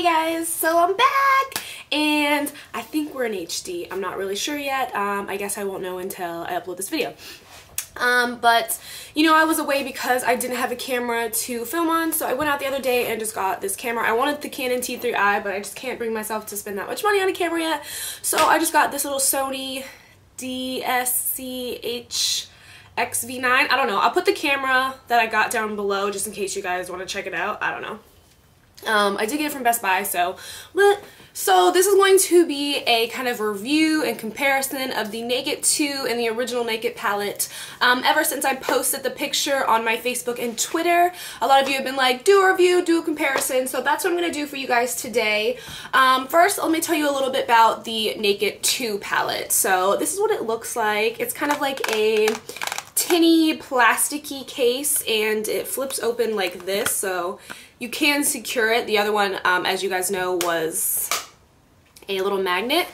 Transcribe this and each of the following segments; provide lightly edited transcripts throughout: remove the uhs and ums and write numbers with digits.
guys, so I'm back and I think we're in HD. I'm not really sure yet. I guess I won't know until I upload this video. But you know, I was away because I didn't have a camera to film on, so I went out the other day and just got this camera. I wanted the Canon T3i, but I just can't bring myself to spend that much money on a camera yet, so I just got this little Sony DSCH XV9. I don't know. I'll put the camera that I got down below just in case you guys want to check it out. I don't know. I did get it from Best Buy, so this is going to be a kind of review and comparison of the Naked 2 and the original Naked palette. Ever since I posted the picture on my Facebook and Twitter, a lot of you have been like, do a review, do a comparison, so that's what I'm going to do for you guys today. First, let me tell you a little bit about the Naked 2 palette. So this is what it looks like. It's kind of like a tinny, plasticky case, and it flips open like this, so you can secure it. The other one, as you guys know, was a little magnet.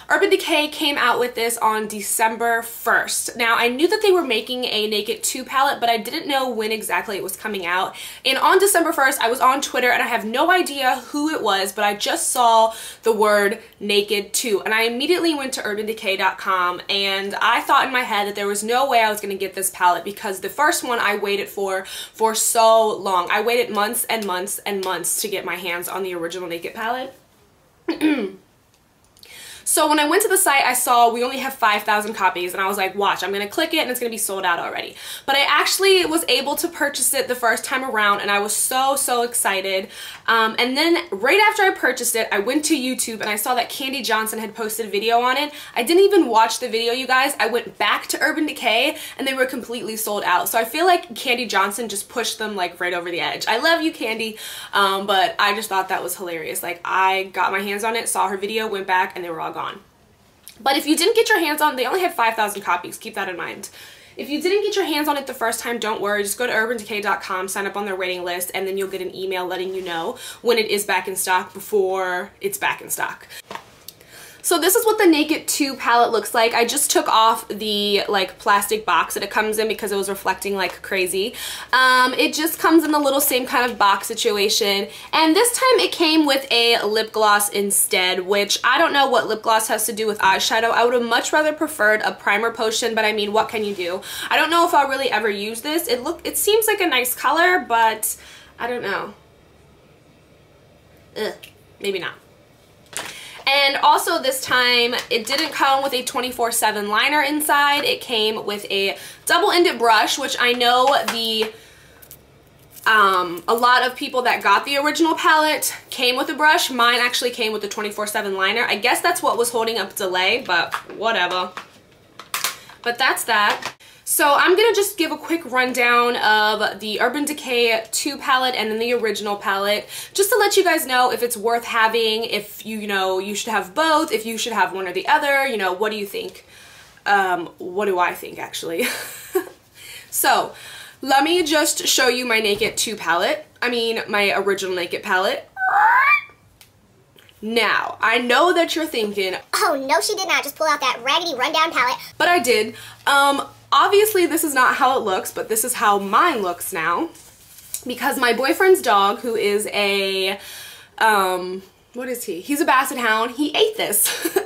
Urban Decay came out with this on December 1st. Now, I knew that they were making a Naked 2 palette, but I didn't know when exactly it was coming out. And on December 1st, I was on Twitter, and I have no idea who it was, but I just saw the word Naked 2. And I immediately went to urbandecay.com, and I thought in my head that there was no way I was going to get this palette because the first one I waited for so long. I waited months and months and months to get my hands on the original Naked palette. So when I went to the site, I saw we only have 5,000 copies, and I was like, watch, I'm gonna click it and it's gonna be sold out already. But I actually was able to purchase it the first time around, and I was so excited. And then right after I purchased it, I went to YouTube and I saw that Candy Johnson had posted a video on it. I didn't even watch the video, you guys. I went back to Urban Decay and they were completely sold out. So I feel like Candy Johnson just pushed them like right over the edge. I love you, Candy, but I just thought that was hilarious. Like, I got my hands on it, saw her video, went back, and they were all gone. But if you didn't get your hands on, they only had 5,000 copies, keep that in mind. If you didn't get your hands on it the first time, don't worry, just go to urbandecay.com, sign up on their waiting list, and then you'll get an email letting you know when it is back in stock before it's back in stock. So this is what the Naked 2 palette looks like. I just took off the like plastic box that it comes in because it was reflecting like crazy. It just comes in the little same kind of box situation, and this time it came with a lip gloss instead, which I don't know what lip gloss has to do with eyeshadow. I would have much rather preferred a primer potion, but I mean, what can you do? I don't know if I'll really ever use this. It seems like a nice color, but I don't know. Maybe not. And also this time, it didn't come with a 24/7 liner inside. It came with a double-ended brush, which I know a lot of people that got the original palette came with a brush. Mine actually came with a 24/7 liner. I guess that's what was holding up delay, but whatever. But that's that. So I'm going to just give a quick rundown of the Urban Decay 2 palette and then the original palette, just to let you guys know if it's worth having, if you know, you should have both, if you should have one or the other, you know, what do you think? What do I think, actually? So let me just show you my Naked 2 palette. I mean, my original Naked palette. Now, I know that you're thinking, oh no, she did not just pull out that raggedy rundown palette. But I did. Obviously this is not how it looks, but this is how mine looks now. Because my boyfriend's dog, who is a, what is he? He's a basset hound. He ate this.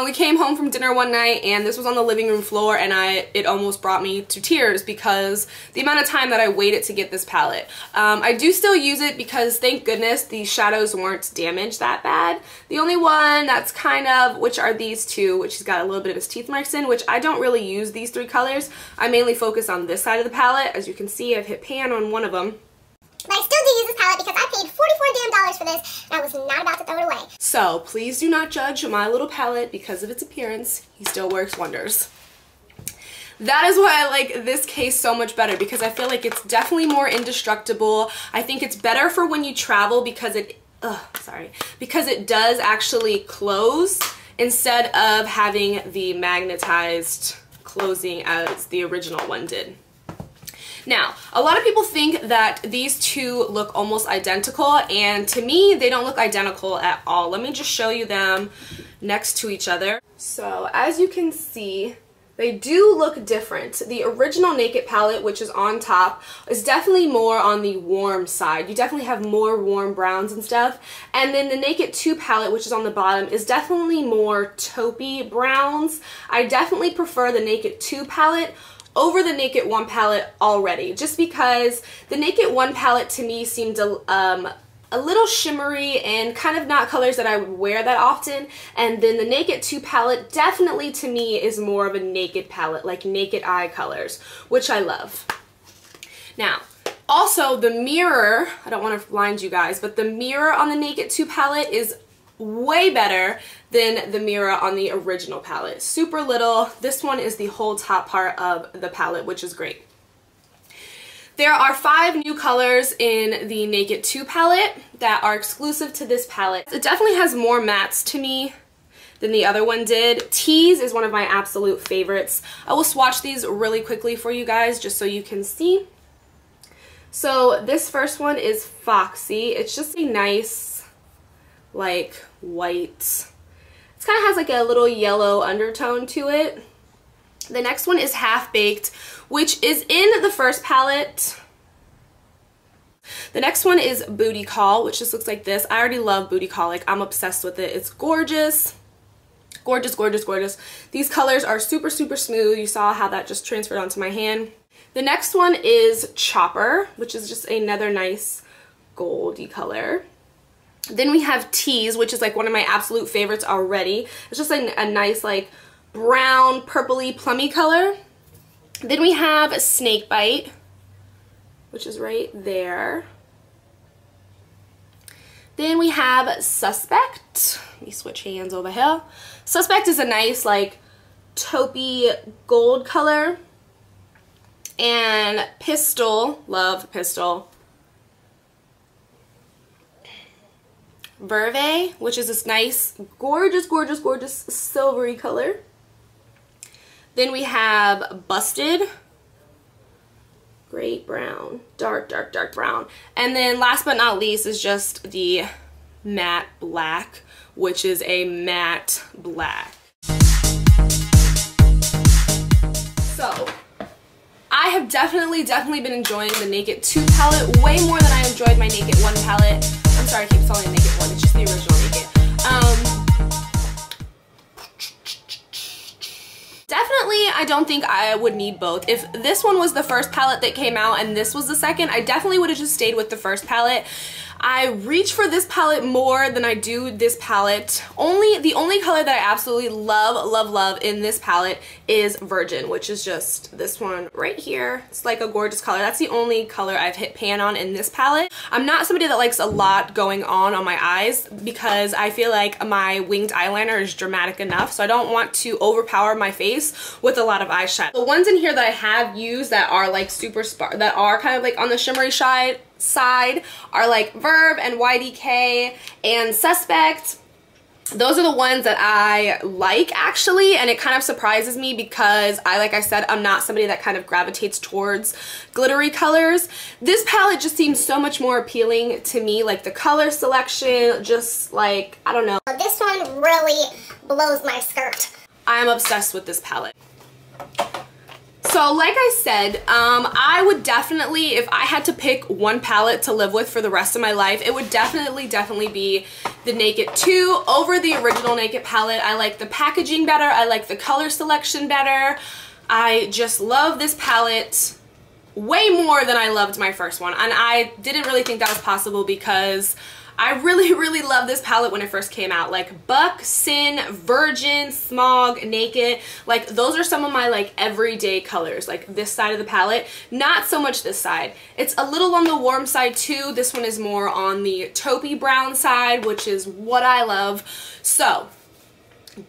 We came home from dinner one night and this was on the living room floor, and it almost brought me to tears because the amount of time that I waited to get this palette. I do still use it because thank goodness the shadows weren't damaged that bad. The only one that's kind of, which are these two, which he's got a little bit of his teeth marks in, which I don't really use these three colors. I mainly focus on this side of the palette. As you can see, I've hit pan on one of them. But I still do use this palette because I paid $44 damn for this, and I was not about to throw it away. So please do not judge my little palette because of its appearance. He still works wonders. That is why I like this case so much better, because I feel like it's definitely more indestructible. I think it's better for when you travel because it does actually close instead of having the magnetized closing as the original one did. Now, a lot of people think that these two look almost identical, and to me, they don't look identical at all. Let me just show you them next to each other. So, as you can see, They do look different. The original Naked palette, which is on top, is definitely more on the warm side. You definitely have more warm browns and stuff. And then the Naked 2 palette, which is on the bottom, is definitely more taupey browns. I definitely prefer the Naked 2 palette over the Naked 1 palette already, just because the Naked 1 palette to me seemed a little shimmery and kind of not colors that I would wear that often. And then the Naked 2 palette definitely to me is more of a naked palette, like naked eye colors, which I love. Now, also the mirror, I don't want to blind you guys, but the mirror on the Naked 2 palette is way better than the mirror on the original palette. Super little. This one is the whole top part of the palette, which is great. There are 5 new colors in the Naked 2 palette that are exclusive to this palette. It definitely has more mattes to me than the other one did. Tease is one of my absolute favorites. I will swatch these really quickly for you guys just so you can see. So this first one is Foxy. It's just a nice, like, white. It kind of has like a little yellow undertone to it. The next one is Half Baked, which is in the first palette. The next one is Bootycall, which just looks like this. I already love Bootycall. Like, I'm obsessed with it. It's gorgeous. Gorgeous, gorgeous, gorgeous. These colors are super, super smooth. You saw how that just transferred onto my hand. The next one is Chopper, which is just another nice goldy color. Then we have Tease, which is like one of my absolute favorites already. It's just like a nice like brown, purpley, plummy color. Then we have Snakebite, which is right there. Then we have Suspect. Let me switch hands over here. Suspect is a nice like taupey gold color. And Pistol, love Pistol. Verve, which is this nice, gorgeous, gorgeous, gorgeous silvery color. Then we have Busted, great brown, dark, dark, dark brown. And then last but not least is just the matte black, which is a matte black. So, I have definitely been enjoying the Naked 2 palette way more than I enjoyed my Naked 1 palette. I'm sorry, I keep calling it Naked 1, it's just the original Naked. Definitely, I don't think I would need both. If this one was the first palette that came out and this was the second, I definitely would have just stayed with the first palette. I reach for this palette more than I do this palette. The only color that I absolutely love, love, love in this palette is Virgin, which is just this one right here. It's like a gorgeous color. That's the only color I've hit pan on in this palette. I'm not somebody that likes a lot going on my eyes because I feel like my winged eyeliner is dramatic enough, so I don't want to overpower my face with a lot of eyeshadow. The ones in here that I have used that are like that are kind of like on the shimmery side are like Verve and YDK and Suspect. Those are the ones that I like actually, and it kind of surprises me because like I said, I'm not somebody that kind of gravitates towards glittery colors. This palette just seems so much more appealing to me, like the color selection, just like, I don't know. This one really blows my skirt. I'm obsessed with this palette. So like I said, I would definitely, if I had to pick one palette to live with for the rest of my life, it would definitely be the Naked 2 over the original Naked palette. I like the packaging better. I like the color selection better. I just love this palette way more than I loved my first one. And I didn't really think that was possible because I really love this palette when it first came out. Like Buck, Sin, Virgin, Smog, Naked, like those are some of my like everyday colors, like this side of the palette. Not so much this side. It's a little on the warm side too. This one is more on the taupey brown side, which is what I love. So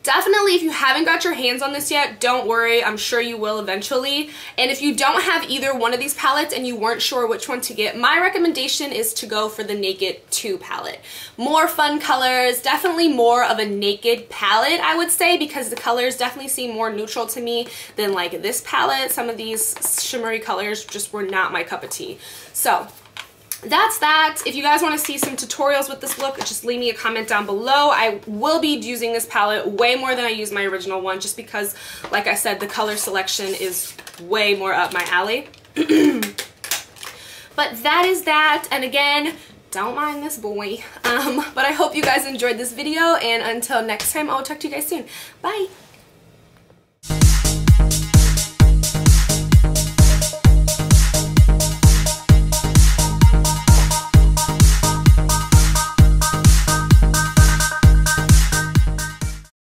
definitely, if you haven't got your hands on this yet, don't worry, I'm sure you will eventually. And if you don't have either one of these palettes and you weren't sure which one to get, my recommendation is to go for the Naked 2 palette. More fun colors, definitely more of a Naked palette, I would say, because the colors definitely seem more neutral to me than like this palette. Some of these shimmery colors just were not my cup of tea. So that's that. If you guys want to see some tutorials with this look, just leave me a comment down below. I will be using this palette way more than I use my original one, just because, like I said, the color selection is way more up my alley. But that is that, and again, don't mind this boy. But I hope you guys enjoyed this video, and until next time, I'll talk to you guys soon. Bye!